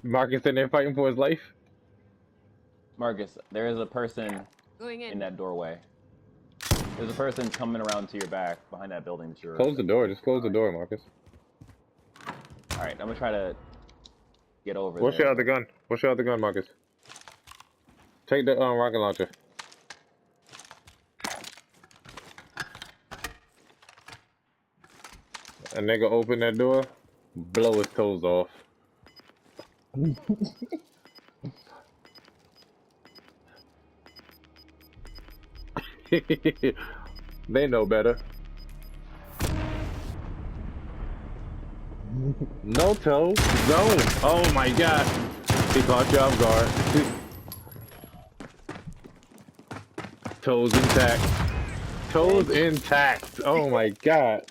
Marcus in there fighting for his life. Marcus, there is a person Going in in. that doorway. There's a person coming around to your back behind that building that you're. Close the door. Just close the door, Marcus. All right, I'm gonna try to get over What's there. your other gun? What's your other gun, Marcus? Take the rocket launcher. A nigga open that door, blow his toes off. They know better. No toe. Zone. Oh my god. He caught you off guard. Toes intact. Toes intact. Oh my god.